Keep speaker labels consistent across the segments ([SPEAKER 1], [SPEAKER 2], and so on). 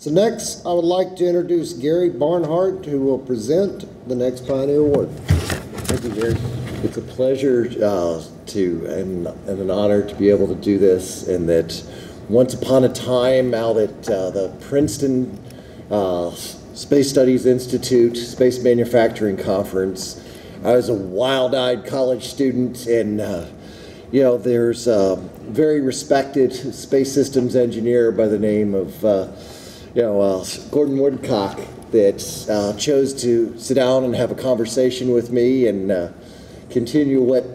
[SPEAKER 1] So next, I would like to introduce Gary Barnhart, who will present the next Pioneer Award.
[SPEAKER 2] Thank you, Gary. It's a pleasure and an honor to be able to do this, and that once upon a time out at the Princeton Space Studies Institute Space Manufacturing Conference, I was a wild-eyed college student, and there's a very respected space systems engineer by the name of Gordon Woodcock that chose to sit down and have a conversation with me and continue what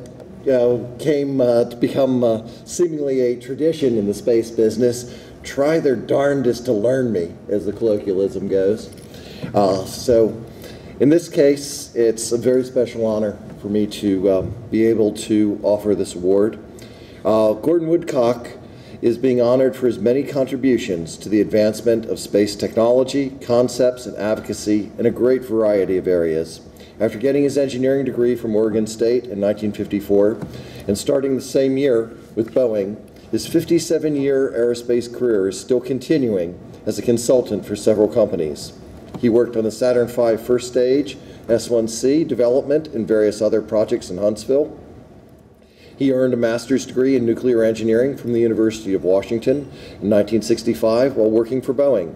[SPEAKER 2] came to become seemingly a tradition in the space business. Try their darndest to learn me, as the colloquialism goes. So in this case, it's a very special honor for me to be able to offer this award. Gordon Woodcock is being honored for his many contributions to the advancement of space technology, concepts, and advocacy in a great variety of areas. After getting his engineering degree from Oregon State in 1954 and starting the same year with Boeing, his 57-year aerospace career is still continuing as a consultant for several companies. He worked on the Saturn V first stage, S1C development, and various other projects in Huntsville. He earned a master's degree in nuclear engineering from the University of Washington in 1965 while working for Boeing.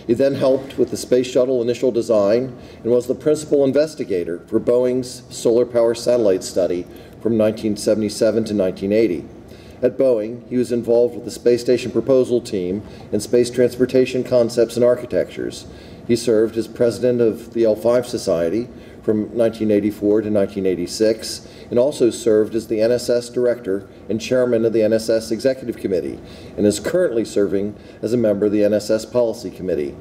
[SPEAKER 2] He then helped with the Space Shuttle initial design and was the principal investigator for Boeing's solar power satellite study from 1977 to 1980. At Boeing, he was involved with the Space Station Proposal Team and Space Transportation Concepts and Architectures. He served as president of the L5 Society from 1984 to 1986, and also served as the NSS Director and Chairman of the NSS Executive Committee, and is currently serving as a member of the NSS Policy Committee.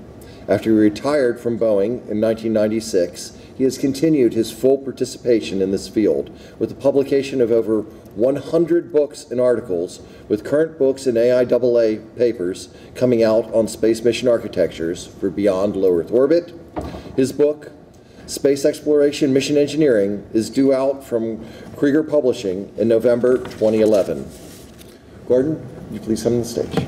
[SPEAKER 2] After he retired from Boeing in 1996, he has continued his full participation in this field with the publication of over 100 books and articles, with current books and AIAA papers coming out on space mission architectures for beyond low Earth orbit. His book, Space Exploration Mission Engineering, is due out from Krieger Publishing in November 2011. Gordon, would you please come to the stage?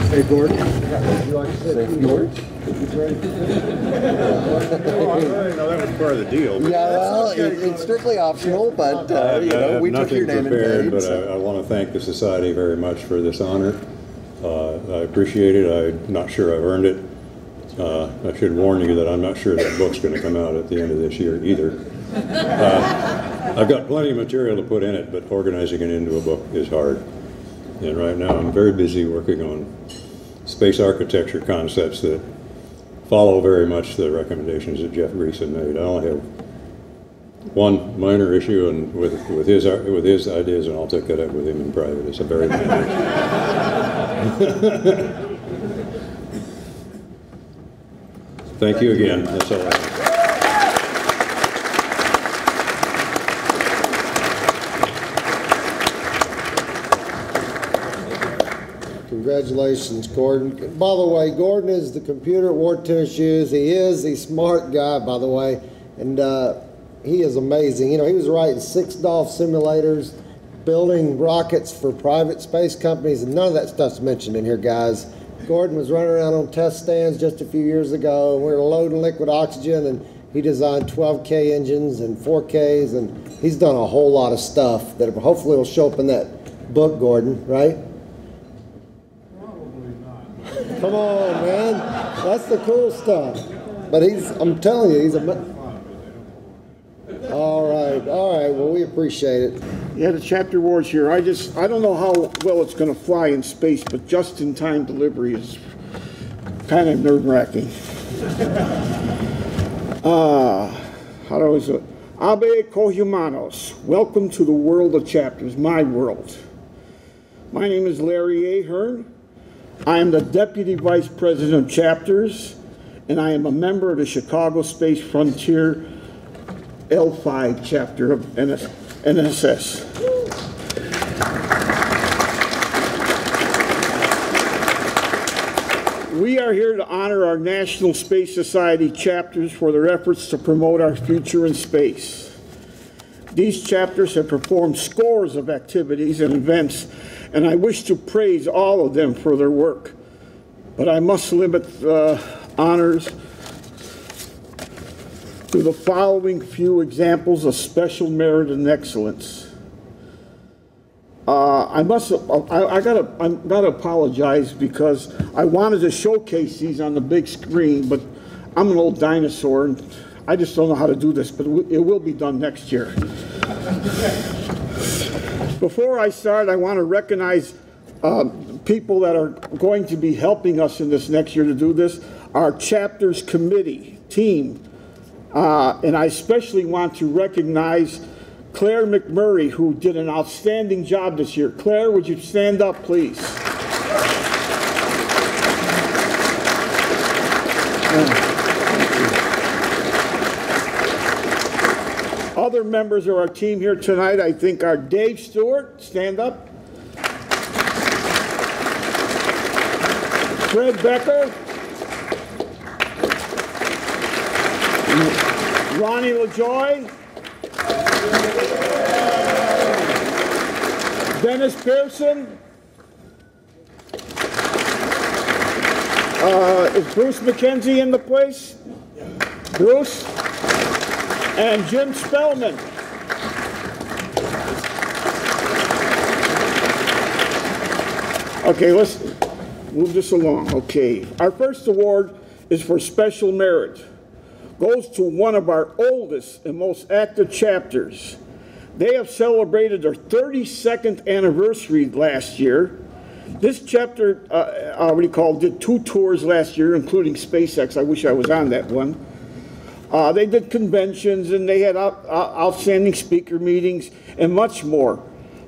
[SPEAKER 1] Hey, Gordon. Would you like to sit in George?
[SPEAKER 3] No, that was part of the deal.
[SPEAKER 2] Yeah, well, it's strictly optional, but we took your name
[SPEAKER 3] prepared,
[SPEAKER 2] and paid.
[SPEAKER 3] But
[SPEAKER 2] So.
[SPEAKER 3] I want to thank the Society very much for this honor. I appreciate it. I'm not sure I've earned it. I should warn you that I'm not sure that book's going to come out at the end of this year either. I've got plenty of material to put in it, but organizing it into a book is hard. And right now I'm very busy working on space architecture concepts that follow very much the recommendations that Jeff Greason made. I only have one minor issue and with his ideas, and I'll take that up with him in private. It's a very minor issue. Thank you again. That's all I have.
[SPEAKER 1] Congratulations, Gordon. By the way, Gordon is the computer wore tennis shoes. He is a smart guy, by the way, and he is amazing. You know, he was writing 6 DOF simulators, building rockets for private space companies, and none of that stuff's mentioned in here, guys. Gordon was running around on test stands just a few years ago, and we were loading liquid oxygen, and he designed 12K engines and 4Ks, and he's done a whole lot of stuff that hopefully will show up in that book, Gordon, right? Come on, man. That's the cool stuff. But I'm telling you, he's all right. Well, we appreciate it.
[SPEAKER 4] Yeah, the chapter awards here. I don't know how well it's going to fly in space, but just-in-time delivery is kind of nerve-wracking. Abe Cohumanos, welcome to the world of chapters, my world. My name is Larry Ahern. I am the Deputy Vice President of Chapters, and I am a member of the Chicago Space Frontier L5 chapter of NSS. We are here to honor our National Space Society chapters for their efforts to promote our future in space. These chapters have performed scores of activities and events, and I wish to praise all of them for their work. But I must limit honors to the following few examples of special merit and excellence. I'm gotta apologize because I wanted to showcase these on the big screen, but I'm an old dinosaur and I just don't know how to do this, but it will be done next year. Before I start, I want to recognize people that are going to be helping us in this next year to do this, our chapters committee team. And I especially want to recognize Claire McMurray, who did an outstanding job this year. Claire, would you stand up, please? Other members of our team here tonight, I think, are Dave Stewart, stand up. Fred Becker. Ronnie LaJoy. Dennis Pearson. Is Bruce McKenzie in the place? Bruce? And Jim Spellman. Okay, let's move this along. Okay, our first award is for special merit. Goes to one of our oldest and most active chapters. They have celebrated their 32nd anniversary last year. This chapter, did 2 tours last year, including SpaceX. I wish I was on that one. They did conventions and they had outstanding speaker meetings and much more.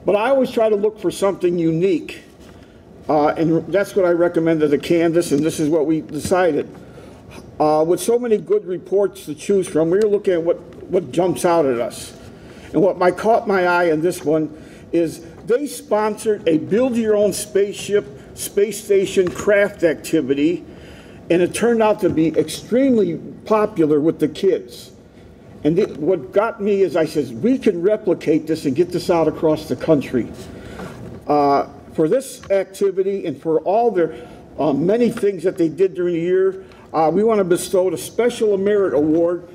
[SPEAKER 4] But I always try to look for something unique. And that's what I recommended to Candace, and this is what we decided. With so many good reports to choose from, we were looking at what jumps out at us. And what caught my eye in this one is they sponsored a build-your-own spaceship, space station craft activity, and it turned out to be extremely popular with the kids. And what got me is I said, we can replicate this and get this out across the country. For this activity and for all their many things that they did during the year, we want to bestow a special merit award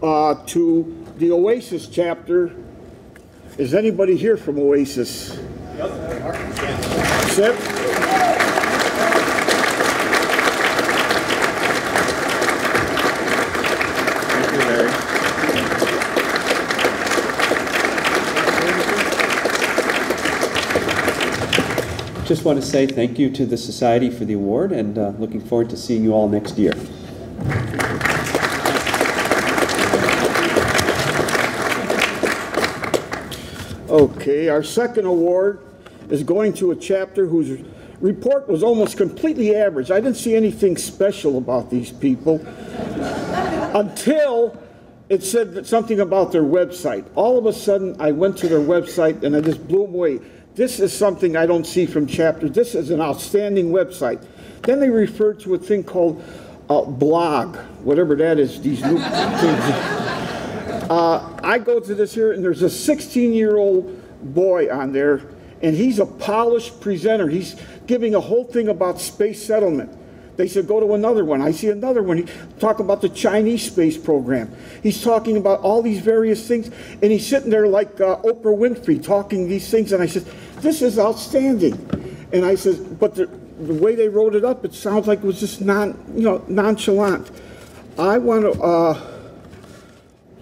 [SPEAKER 4] to the Oasis chapter. Is anybody here from Oasis? Sip? Thank you, Larry.
[SPEAKER 5] Just want to say thank you to the Society for the award, and looking forward to seeing you all next year.
[SPEAKER 4] Okay, our second award is going to a chapter whose report was almost completely average. I didn't see anything special about these people until it said something about their website. All of a sudden, I went to their website and I just blew away. This is something I don't see from chapters. This is an outstanding website. Then they referred to a thing called blog, whatever that is, these new things. I go to this here, and there's a 16-year-old boy on there, and he's a polished presenter. He's giving a whole thing about space settlement. They said, go to another one. I see another one. He talk about the Chinese space program. He's talking about all these various things, and he's sitting there like Oprah Winfrey talking these things, and I said, this is outstanding. And I said, but the way they wrote it up, it sounds like it was just nonchalant. I want to,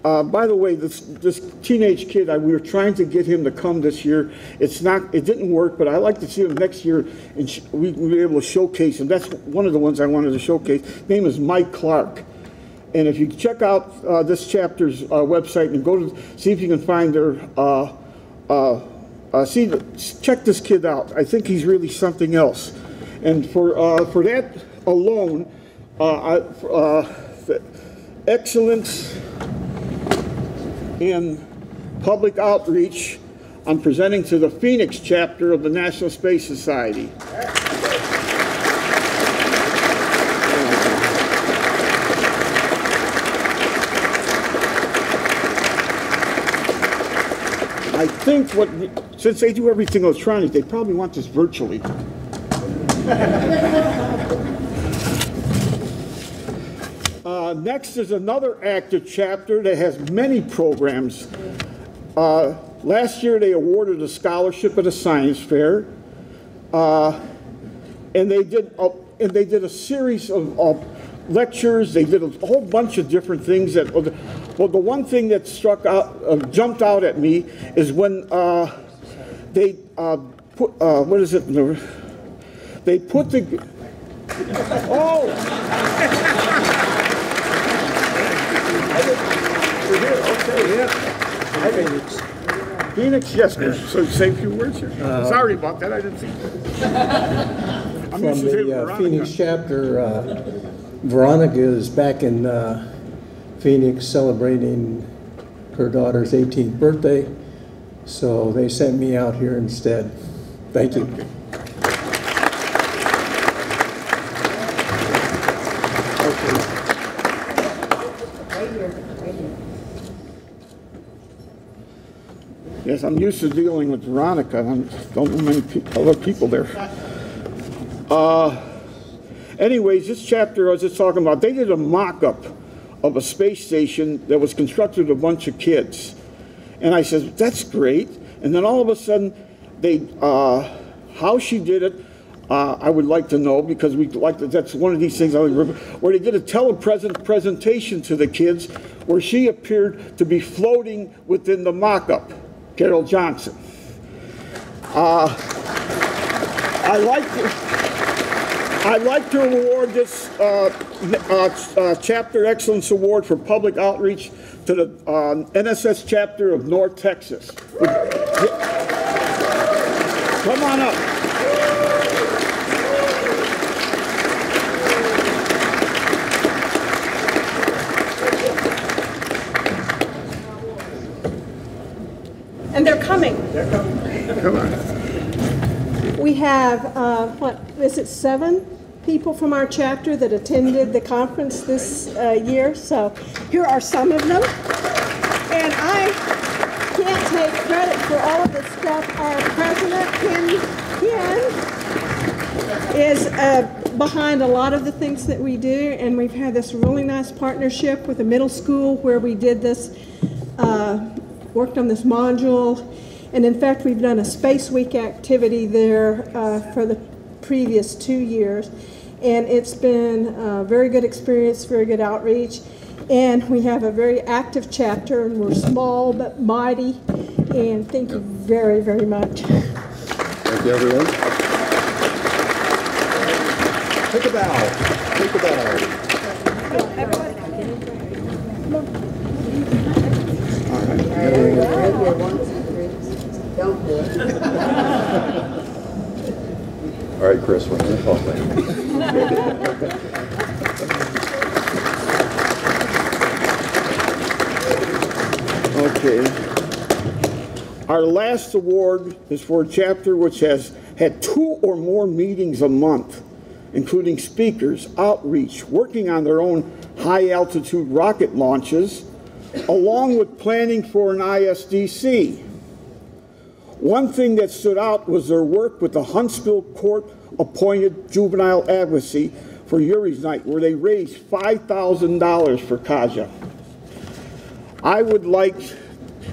[SPEAKER 4] by the way, this teenage kid, we were trying to get him to come this year. It didn't work, but I'd like to see him next year, and we'll be able to showcase him. That's one of the ones I wanted to showcase. His name is Mike Clark. And if you check out this chapter's website and go to see if you can find their check this kid out. I think he's really something else. And for that alone, excellence in public outreach, I'm presenting to the Phoenix chapter of the National Space Society. I think since they do everything electronic, they probably want this virtually. Next is another active chapter that has many programs. Last year they awarded a scholarship at a science fair, and they did a series of lectures. They did a whole bunch of different things. Well, the one thing that jumped out at me is when they put what is it? They put the Phoenix, yes. So say a few words here. Sorry about that. I didn't see that.
[SPEAKER 6] From the Phoenix chapter, Veronica is back in Phoenix celebrating her daughter's 18th birthday, so they sent me out here instead. Thank you.
[SPEAKER 4] Yes, I'm used to dealing with Veronica. I don't know many other people there. Anyways, this chapter I was just talking about, they did a mock-up of a space station that was constructed with a bunch of kids. And I said, that's great. And then all of a sudden, how she did it, I would like to know, because that's one of these things I remember, where they did a presentation to the kids where she appeared to be floating within the mock-up. Carol Johnson. I'd like to award this Chapter Excellence Award for Public Outreach to the NSS chapter of North Texas. Come on up.
[SPEAKER 7] And they're coming.
[SPEAKER 4] They're coming. Come on.
[SPEAKER 7] We have, what is it, 7 people from our chapter that attended the conference this year. So here are some of them. And I can't take credit for all of this stuff. Our president, Ken, is behind a lot of the things that we do. And we've had this really nice partnership with the middle school where we did this, worked on this module. And in fact, we've done a Space Week activity there for the previous 2 years. And it's been a very good experience, very good outreach. And we have a very active chapter, and we're small but mighty. And thank you very, very much.
[SPEAKER 3] Thank you, everyone. Take a bow. Take a bow.
[SPEAKER 7] Everybody.
[SPEAKER 8] Don't do it.
[SPEAKER 3] All right, Chris, we're going to talk later.
[SPEAKER 4] Okay. Our last award is for a chapter which has had 2 or more meetings a month, including speakers, outreach, working on their own high-altitude rocket launches, along with planning for an ISDC. One thing that stood out was their work with the Huntsville court-appointed juvenile advocacy for Yuri's Night, where they raised $5,000 for Kaja. I would like,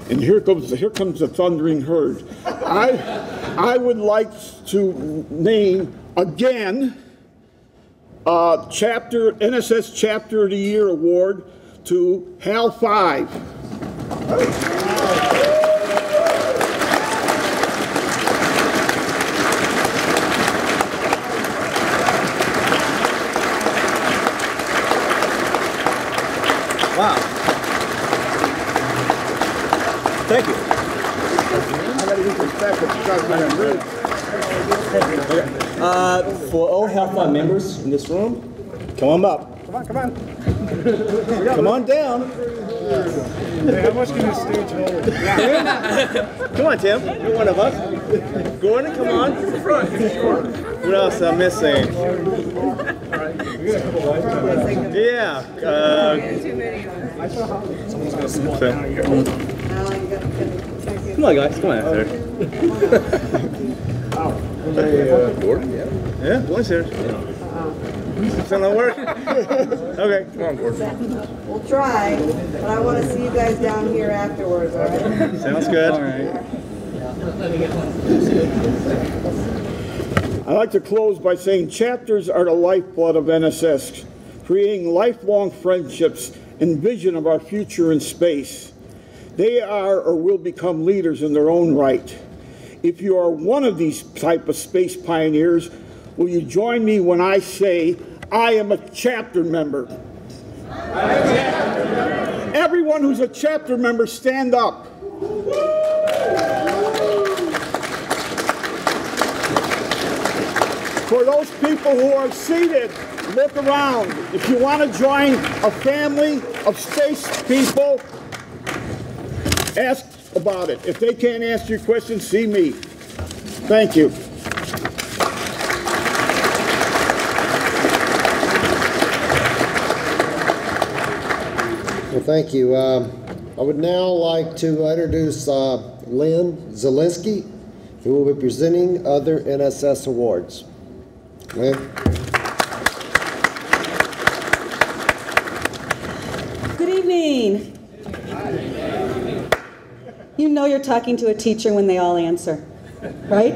[SPEAKER 4] and here comes the thundering herd. I would like to name again NSS Chapter of the Year Award to HAL 5.
[SPEAKER 8] Thank you. For all Health Fund members in this room, come on up. Come on. Come on down.
[SPEAKER 9] Hey, how much can this stage hold?
[SPEAKER 8] Come on, Tim. You're one of us. Gordon, come on. What else am I missing? Yeah. Come on, guys. Come on. Gordon, yeah. Yeah, Gordon's here. Still not work? Okay, come on, Gordon.
[SPEAKER 10] We'll try, but I want to see you guys down here afterwards, all right?
[SPEAKER 8] Sounds good. All right.
[SPEAKER 4] I'd like to close by saying chapters are the lifeblood of NSS, creating lifelong friendships and vision of our future in space. They are or will become leaders in their own right. If you are one of these type of space pioneers, will you join me when I say, I am a chapter member? Everyone who's a chapter member, stand up. For those people who are seated, look around. If you want to join a family of space people, ask about it. If they can't answer your question, see me. Thank you.
[SPEAKER 1] Well, thank you. I would now like to introduce Lynn Zielinski, who will be presenting other NSS awards. Lynn?
[SPEAKER 11] Good evening. You know you're talking to a teacher when they all answer, right?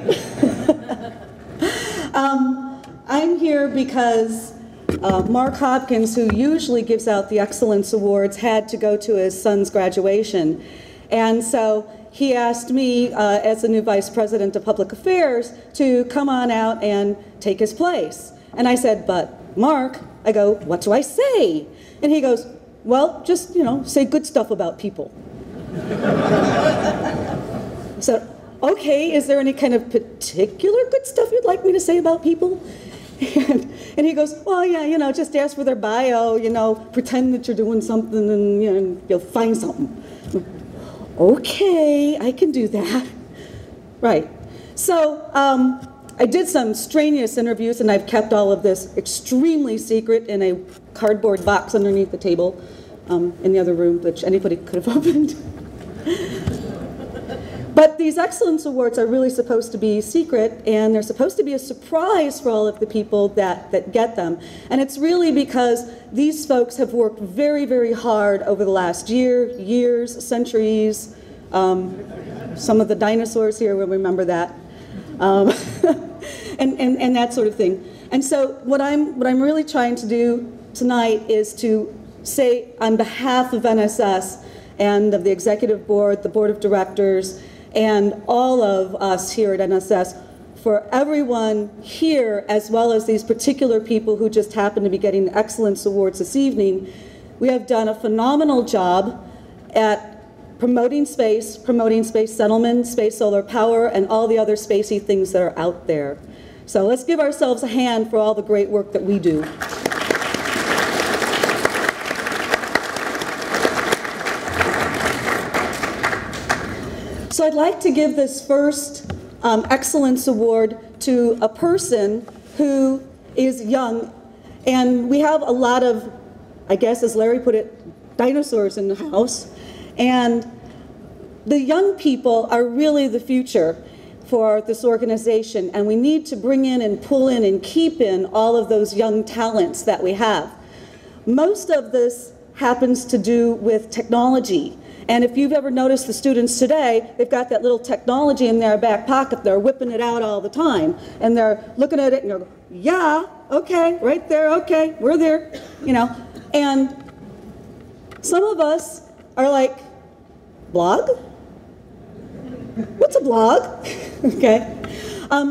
[SPEAKER 11] I'm here because Mark Hopkins, who usually gives out the Excellence Awards, had to go to his son's graduation. And so he asked me, as the new Vice President of Public Affairs, to come on out and take his place. And I said, but Mark, I go, what do I say? And he goes, well, just, say good stuff about people. So, okay, is there any kind of particular good stuff you'd like me to say about people? And he goes, well, yeah, just ask for their bio, pretend that you're doing something and, you'll find something. Okay, I can do that. Right. So I did some strenuous interviews, and I've kept all of this extremely secret in a cardboard box underneath the table in the other room, which anybody could have opened. But these Excellence Awards are really supposed to be secret, and they're supposed to be a surprise for all of the people that get them. And it's really because these folks have worked very, very hard over the last years, centuries. Some of the dinosaurs here will remember that. And that sort of thing. And so what I'm really trying to do tonight is to say on behalf of NSS and of the Executive Board, the Board of Directors, and all of us here at NSS, for everyone here, as well as these particular people who just happen to be getting the Excellence Awards this evening, we have done a phenomenal job at promoting space settlement, space solar power, and all the other spacey things that are out there. So let's give ourselves a hand for all the great work that we do. So I'd like to give this first Excellence Award to a person who is young, and we have a lot of, I guess as Larry put it, dinosaurs in the house, and the young people are really the future for this organization, and we need to bring in and pull in and keep in all of those young talents that we have. Most of this happens to do with technology. And if you've ever noticed the students today, they've got that little technology in their back pocket. They're whipping it out all the time. And they're looking at it and they're going, yeah, okay, right there, okay, we're there, And some of us are like, blog? What's a blog? Okay.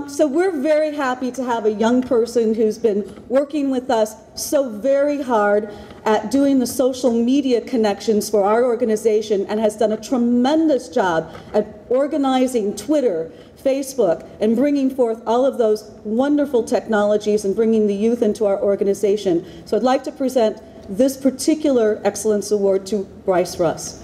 [SPEAKER 11] So we're very happy to have a young person who's been working with us so very hard at doing the social media connections for our organization and has done a tremendous job at organizing Twitter, Facebook, and bringing forth all of those wonderful technologies and bringing the youth into our organization. So I'd like to present this particular Excellence Award to Bryce Russ.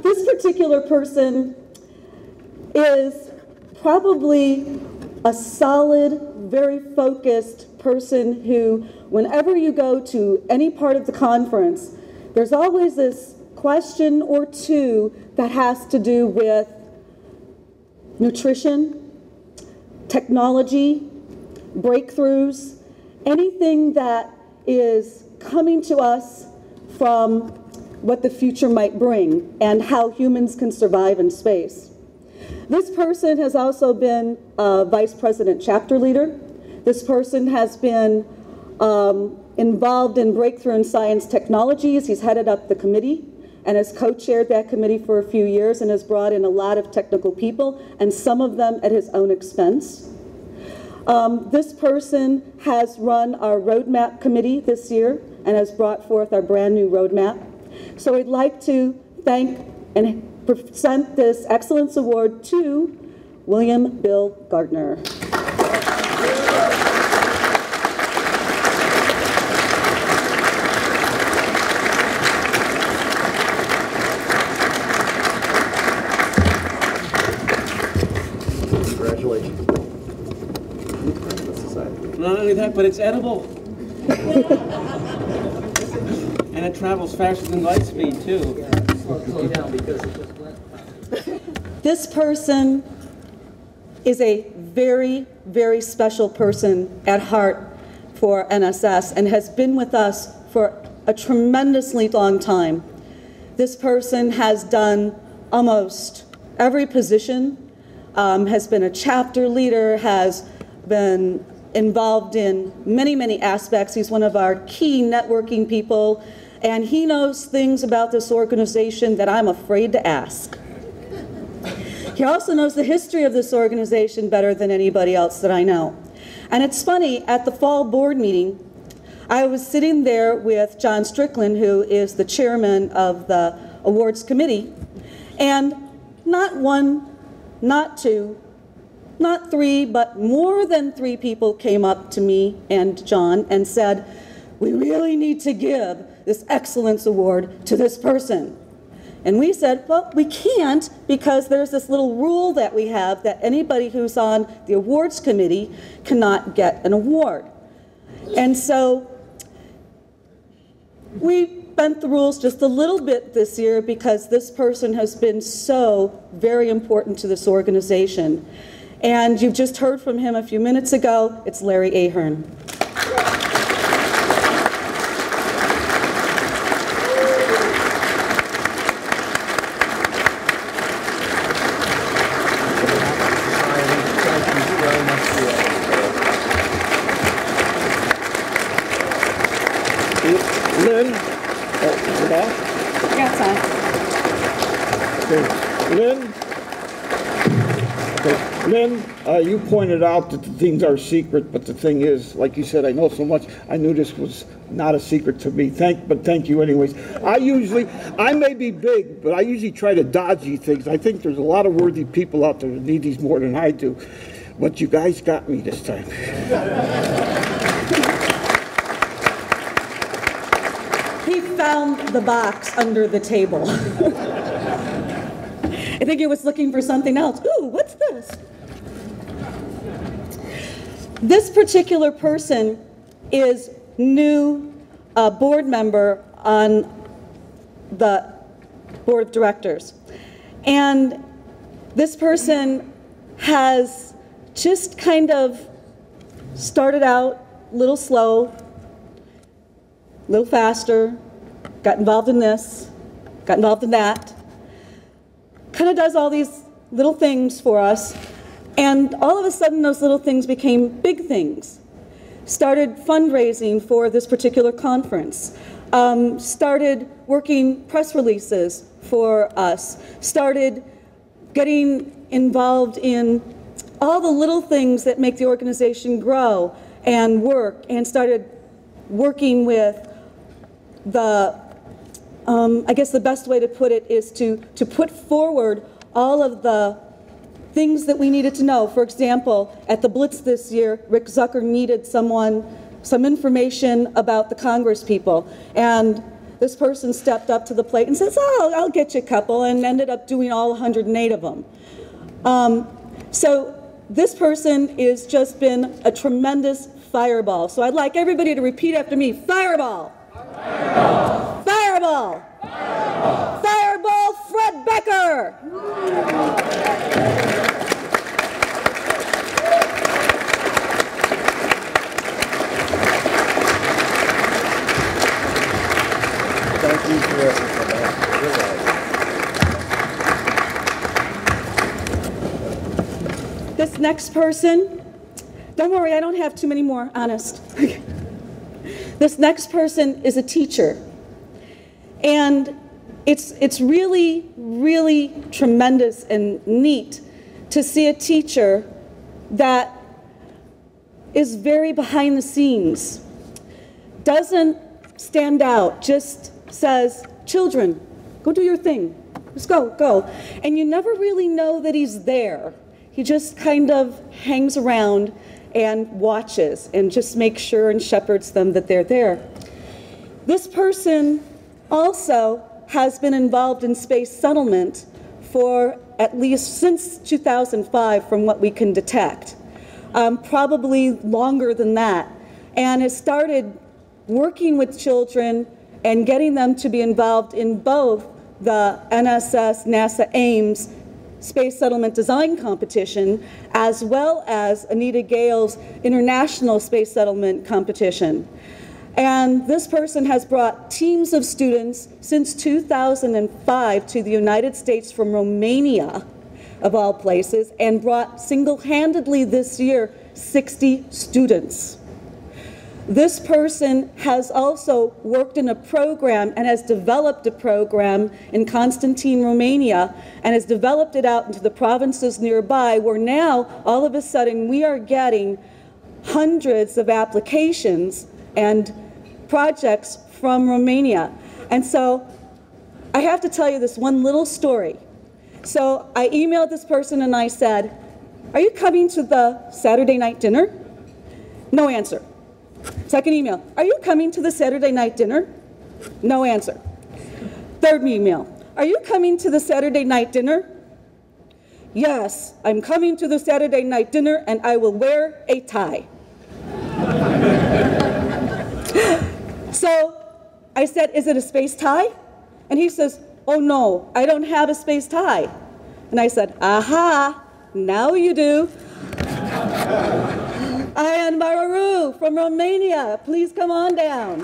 [SPEAKER 11] This particular person is probably a solid, very focused person who, whenever you go to any part of the conference, there's always this question or two that has to do with nutrition, technology, breakthroughs, anything that is coming to us from what the future might bring and how humans can survive in space. This person has also been a vice president chapter leader. This person has been involved in breakthrough in science technologies. He's headed up the committee and has co-chaired that committee for a few years and has brought in a lot of technical people, and some of them at his own expense. This person has run our roadmap committee this year and has brought forth our brand new roadmap. So I'd like to thank and present this Excellence Award to William Bill Gardner.
[SPEAKER 2] Congratulations.
[SPEAKER 5] Not only that, but it's edible. And it travels faster than light speed, too.
[SPEAKER 11] This person is a very, very special person at heart for NSS and has been with us for a tremendously long time. This person has done almost every position, has been a chapter leader, has been involved in many, many aspects. He's one of our key networking people, and he knows things about this organization that I'm afraid to ask. He also knows the history of this organization better than anybody else that I know. And it's funny, at the fall board meeting, I was sitting there with John Strickland, who is the chairman of the awards committee, and not one, not two, not three, but more than three people came up to me and John and said, "We really need to give this Excellence Award to this person." And we said, well, we can't, because there's this little rule that we have that anybody who's on the awards committee cannot get an award. And so we bent the rules just a little bit this year because this person has been so very important to this organization. And you've just heard from him a few minutes ago. It's Larry Ahern.
[SPEAKER 4] Lynn, Lynn, you pointed out that the things are secret, but the thing is, like you said, I know so much. I knew this was not a secret to me. But thank you anyways. I may be big, but I usually try to dodge these things. I think there's a lot of worthy people out there that need these more than I do. But you guys got me this time.
[SPEAKER 11] He found the box under the table. I think he was looking for something else. Ooh, what's this? This particular person is new board member on the board of directors. And this person has just kind of started out a little slow, a little faster, got involved in this, got involved in that, kind of does all these little things for us, and all of a sudden those little things became big things. Started fundraising for this particular conference, started working press releases for us, started getting involved in all the little things that make the organization grow and work, and started working with the, I guess the best way to put it is to put forward all of the things that we needed to know. For example, at the Blitz this year, Rick Zucker needed some information about the Congress people, and this person stepped up to the plate and says, oh, I'll get you a couple, and ended up doing all 108 of them. So this person has just been a tremendous fireball. So I'd like everybody to repeat after me, fireball. Fireball. Fireball. Fireball. Fireball Fred Becker.
[SPEAKER 2] Thank you for that.
[SPEAKER 11] This next person, don't worry, I don't have too many more, honest. This next person is a teacher. And it's really, really tremendous and neat to see a teacher that is very behind the scenes, doesn't stand out, just says, children, go do your thing. Just go, go. And you never really know that he's there. He just kind of hangs around and watches and just makes sure and shepherds them that they're there. This person also has been involved in space settlement for at least since 2005 from what we can detect, probably longer than that, and has started working with children and getting them to be involved in both the NSS NASA Ames Space Settlement Design Competition, as well as Anita Gale's International Space Settlement Competition. And this person has brought teams of students since 2005 to the United States from Romania, of all places, and brought single-handedly this year 60 students. This person has also worked in a program and has developed a program in Constantine, Romania, and has developed it out into the provinces nearby, where now, all of a sudden, we are getting hundreds of applications and projects from Romania. And so I have to tell you this one little story. So I emailed this person and I said, are you coming to the Saturday night dinner? No answer. Second email, are you coming to the Saturday night dinner? No answer. Third email, are you coming to the Saturday night dinner? Yes, I'm coming to the Saturday night dinner and I will wear a tie. So I said, is it a space tie? And he says, oh no, I don't have a space tie. And I said, aha, now you do. Ayan Mararu from Romania, please come on down.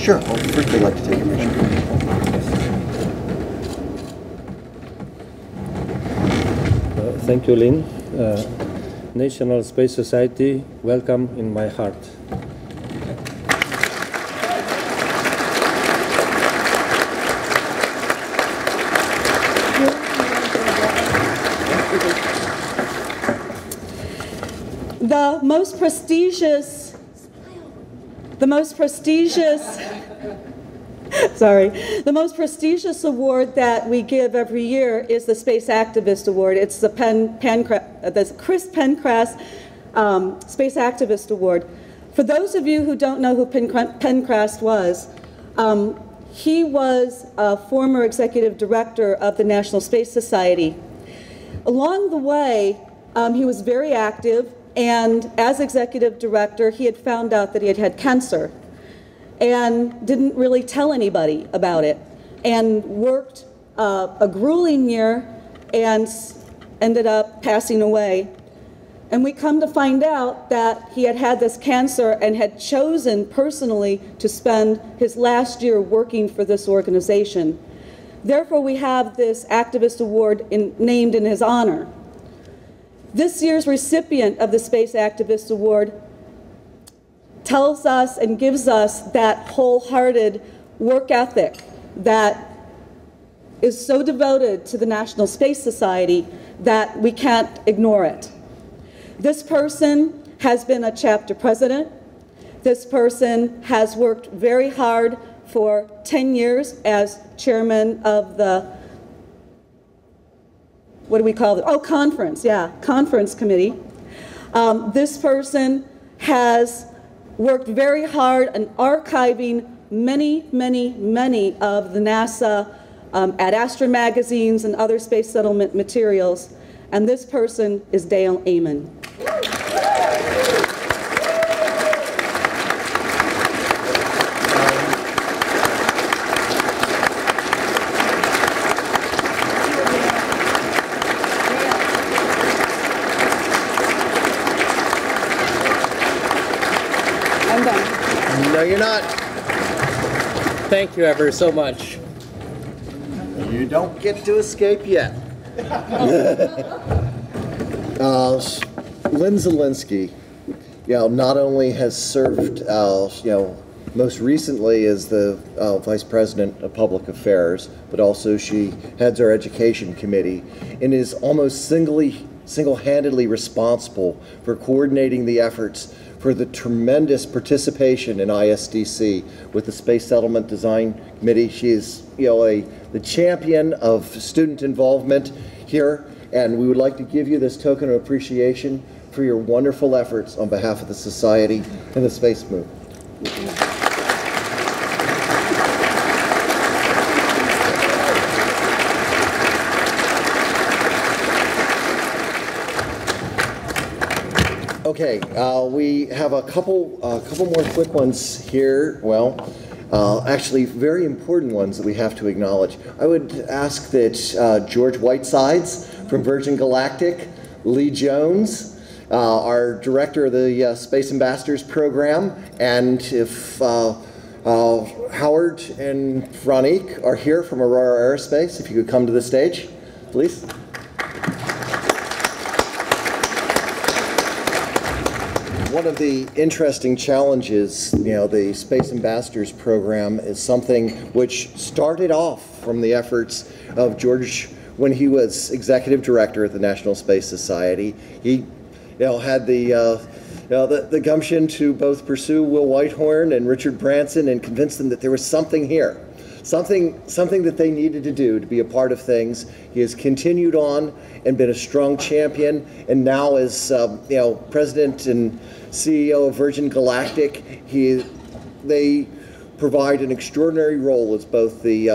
[SPEAKER 2] Sure. Well, first I'd like to take a picture.
[SPEAKER 12] Thank you, Lynn. National Space Society, welcome in my heart.
[SPEAKER 11] The most prestigious award that we give every year is the Space Activist Award. It's the Chris Pencrast Space Activist Award. For those of you who don't know who Pencrast was, he was a former executive director of the National Space Society. Along the way, he was very active, and as executive director, he had found out that he had cancer and didn't really tell anybody about it, and worked a grueling year and ended up passing away. And we come to find out that he had had this cancer and had chosen personally to spend his last year working for this organization. Therefore, we have this activist award named in his honor. This year's recipient of the Space Activist Award tells us and gives us that wholehearted work ethic that is so devoted to the National Space Society that we can't ignore it. This person has been a chapter president. This person has worked very hard for 10 years as chairman of the, what do we call it? Oh, conference, yeah, conference committee. This person has worked very hard on archiving many of the NASA Ad Astra magazines and other space settlement materials. And this person is Dale Amon.
[SPEAKER 7] I'm done.
[SPEAKER 13] No, you're not. Thank you ever so much.
[SPEAKER 2] You don't get to escape yet. Lynn Zielinski, not only has served, most recently as the Vice President of Public Affairs, but also she heads our Education Committee and is almost single-handedly responsible for coordinating the efforts for the tremendous participation in ISDC with the Space Settlement Design Committee. She is, the champion of student involvement here, and we would like to give you this token of appreciation for your wonderful efforts on behalf of the Society and the space movement. Okay, we have a couple more quick ones here. Well, actually, very important ones that we have to acknowledge. I would ask that George Whitesides from Virgin Galactic, Lee Jones, our director of the Space Ambassadors Program, and if Howard and Veronique are here from Aurora Aerospace, if you could come to the stage, please. One of the interesting challenges, the Space Ambassadors Program is something which started off from the efforts of George when he was executive director at the National Space Society. He, had the gumption to both pursue Will Whitehorn and Richard Branson and convince them that there was something here, something that they needed to do to be a part of things. He has continued on and been a strong champion, and now as president and CEO of Virgin Galactic, they provide an extraordinary role as both the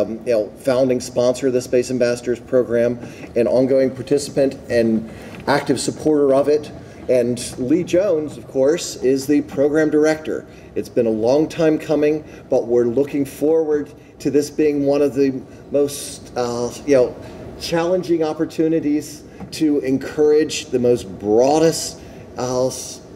[SPEAKER 2] founding sponsor of the Space Ambassadors Program, an ongoing participant and active supporter of it. And Lee Jones, of course, is the program director. It's been a long time coming, but we're looking forward to this being one of the most challenging opportunities to encourage the most broadest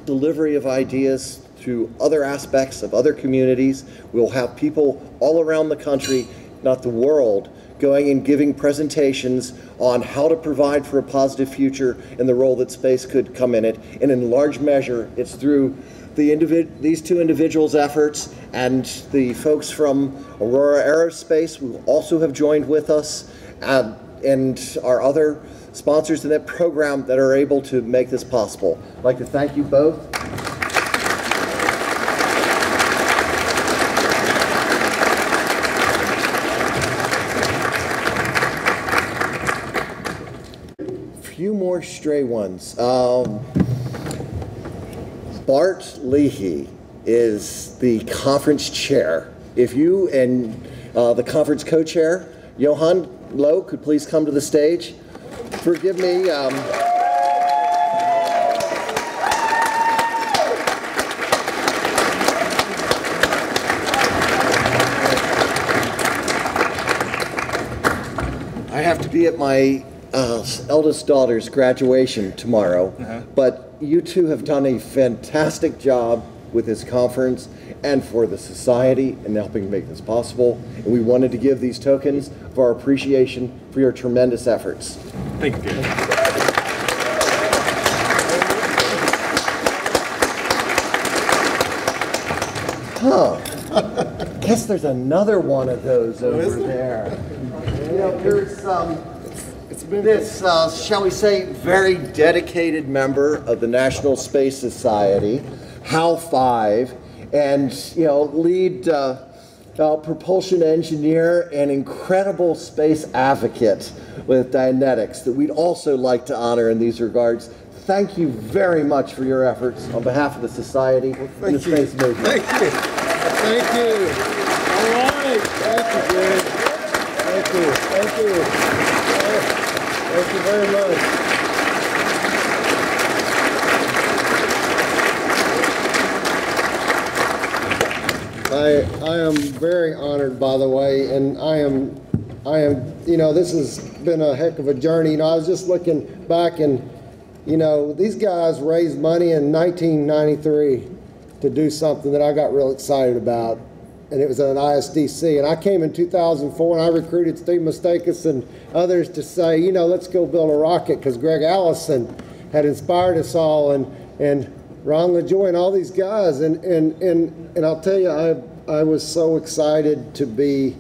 [SPEAKER 2] delivery of ideas through other aspects of other communities. We'll have people all around the country, not the world, going and giving presentations on how to provide for a positive future and the role that space could come in it. And in large measure, it's through these two individuals' efforts and the folks from Aurora Aerospace, who also have joined with us, and our other sponsors in that program that are able to make this possible. I'd like to thank you both. Few more stray ones. Bart Leahy is the conference chair. If you and The conference co-chair, Johan Lowe, could please come to the stage. Forgive me. I have to be at my eldest daughter's graduation tomorrow, but you two have done a fantastic job with this conference and for the society in helping make this possible. And we wanted to give these tokens of our appreciation for your tremendous efforts.
[SPEAKER 8] Thank you, Gary.
[SPEAKER 2] Guess there's another one of those over there. You know, there's this, shall we say, very dedicated member of the National Space Society, HAL 5, and, you know, lead propulsion engineer and incredible space advocate with Dianetics that we'd also like to honor in these regards. Thank you very much for your efforts on behalf of the society and the space movement.
[SPEAKER 1] Thank you. Thank you. All right. Thank you, Greg. Thank you. Thank you. Thank you very much. I am very honored, by the way, and I am, you know, this has been a heck of a journey. You know, I was just looking back and, you know, these guys raised money in 1993 to do something that I got real excited about, and it was at an ISDC. And I came in 2004, and I recruited Steve Mustakas and others to say, you know, let's go build a rocket, because Greg Allison had inspired us all, and Ron LaJoy and all these guys. And I'll tell you, I was so excited to be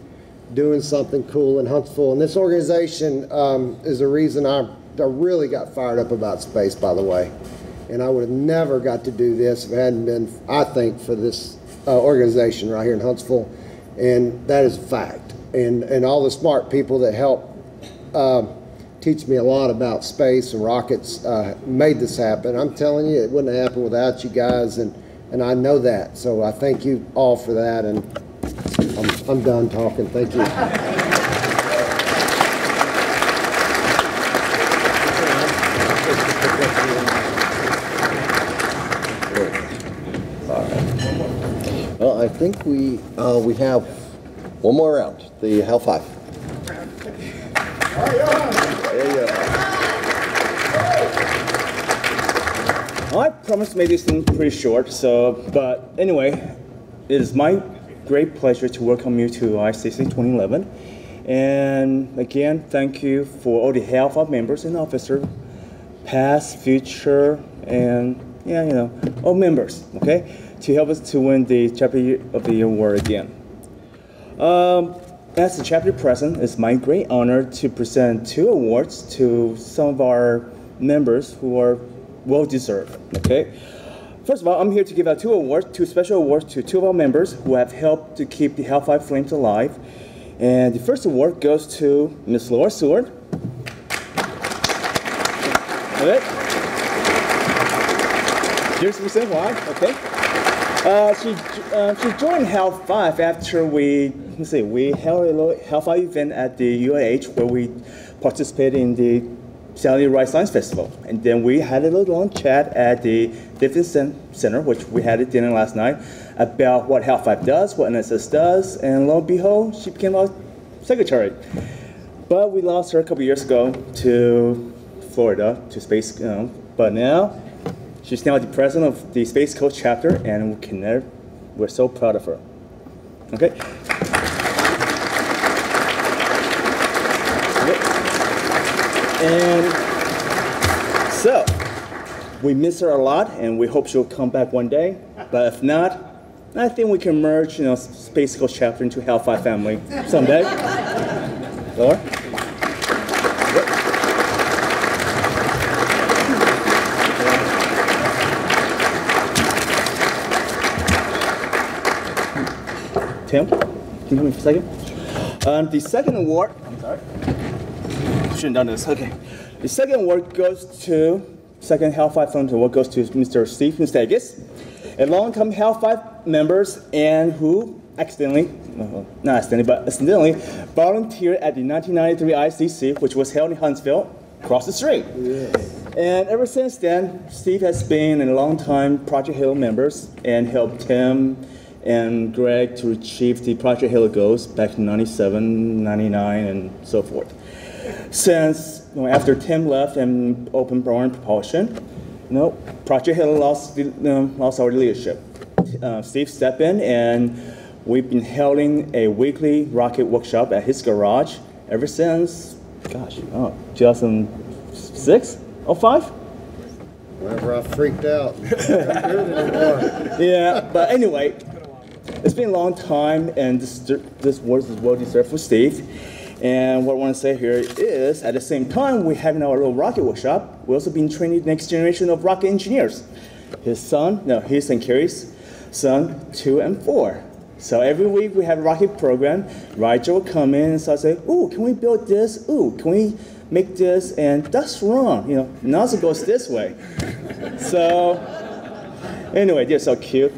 [SPEAKER 1] doing something cool in Huntsville. And this organization is the reason I really got fired up about space, by the way. And I would have never got to do this if it hadn't been, I think, for this organization right here in Huntsville. And that is a fact. And all the smart people that help teach me a lot about space and rockets made this happen. I'm telling you, it wouldn't have happened without you guys, and I know that. So I thank you all for that, and I'm done talking. Thank you.
[SPEAKER 2] Well, I think we have one more round, the HAL 5. There you go.
[SPEAKER 8] I promised to make this thing pretty short, but anyway, it is my great pleasure to welcome you to ICC 2011. And again, thank you for all the HAL 5 members and officers, past, future, and yeah, you know, all members, okay, to help us to win the Chapter of the Year award again. As the chapter president, it's my great honor to present 2 awards to some of our members who are well-deserved, okay? First of all, I'm here to give out 2 special awards to 2 of our members who have helped to keep the HAL 5 flames alive. And the first award goes to Ms. Laura Seward. Okay. Here's the reason why, okay? She joined HAL 5 after we held a HAL 5 event at the UIH where we participated in the Sally Ride Science Festival. And then we had a little long chat at the Defense Center, which we had at dinner last night, about what HAL 5 does, what NSS does, and lo and behold, she became our secretary. But we lost her a couple years ago to Florida, to space, but now, she's now the president of the Space Coast chapter, and we're so proud of her. Okay. And so, we miss her a lot, and we hope she'll come back one day. But if not, I think we can merge, Space Coast chapter into HAL 5 family someday. Laura? Tim, can you come in for a second? The second award, I'm sorry. Shouldn't have done this, okay. The second award goes to, second HAL 5 Fund award goes to Mr. Steve Mustakas, a long-time HAL 5 members and who accidentally, not accidentally, but accidentally volunteered at the 1993 ICC, which was held in Huntsville, across the street. Yeah. And ever since then, Steve has been a long-time Project Halo members and helped him and Greg to achieve the Project Halo goals back in 97, 99, and so forth. Since, after Tim left and opened Braun Propulsion, Project Halo lost our leadership. Steve stepped in, and we've been holding a weekly rocket workshop at his garage ever since, 2006? 05?
[SPEAKER 1] Whenever I freaked out.
[SPEAKER 8] Yeah, but anyway, it's been a long time, and this award is well deserved for Steve. And what I want to say here is, at the same time we're having our little rocket workshop, we've also been training the next generation of rocket engineers. His and Carrie's son, 2 and 4. So every week we have a rocket program. Rigel will come in and start saying, "Ooh, can we build this? Ooh, can we make this?" And that's wrong. NASA goes this way. So anyway, they're so cute.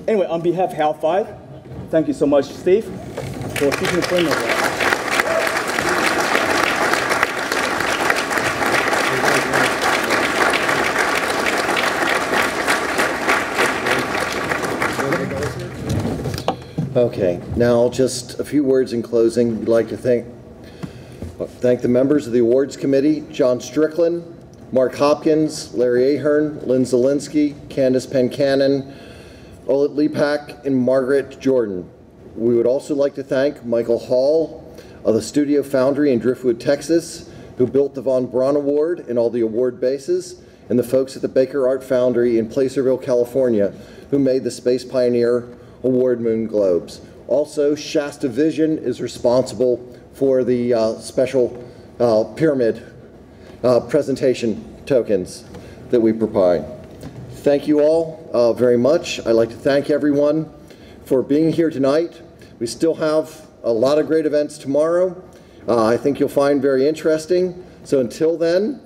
[SPEAKER 8] Anyway, on behalf of HAL 5, thank you so much, Steve, for keeping the flame over.
[SPEAKER 2] Okay, now just a few words in closing. We'd like to thank the members of the awards committee, John Strickland, Mark Hopkins, Larry Ahern, Lynn Zielinski, Candace Pencannon, Olet Lepak, and Margaret Jordan. We would also like to thank Michael Hall of the Studio Foundry in Driftwood, Texas, who built the Von Braun Award and all the award bases, and the folks at the Baker Art Foundry in Placerville, California, who made the Space Pioneer Award Moon Globes. Also, Shasta Vision is responsible for the special pyramid presentation tokens that we provide. Thank you all very much. I'd like to thank everyone for being here tonight. We still have a lot of great events tomorrow. I think you'll find very interesting. So until then,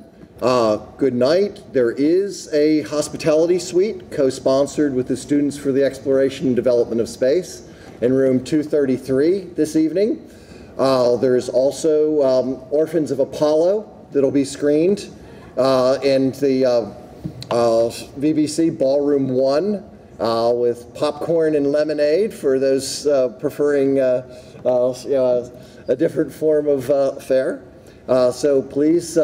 [SPEAKER 2] good night. There is a hospitality suite co-sponsored with the Students for the Exploration and Development of Space in room 233 this evening. There's also Orphans of Apollo that'll be screened in the VBC Ballroom 1 with popcorn and lemonade for those preferring a different form of fare. So please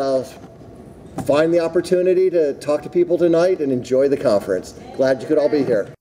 [SPEAKER 2] find the opportunity to talk to people tonight and enjoy the conference. Glad you could all be here.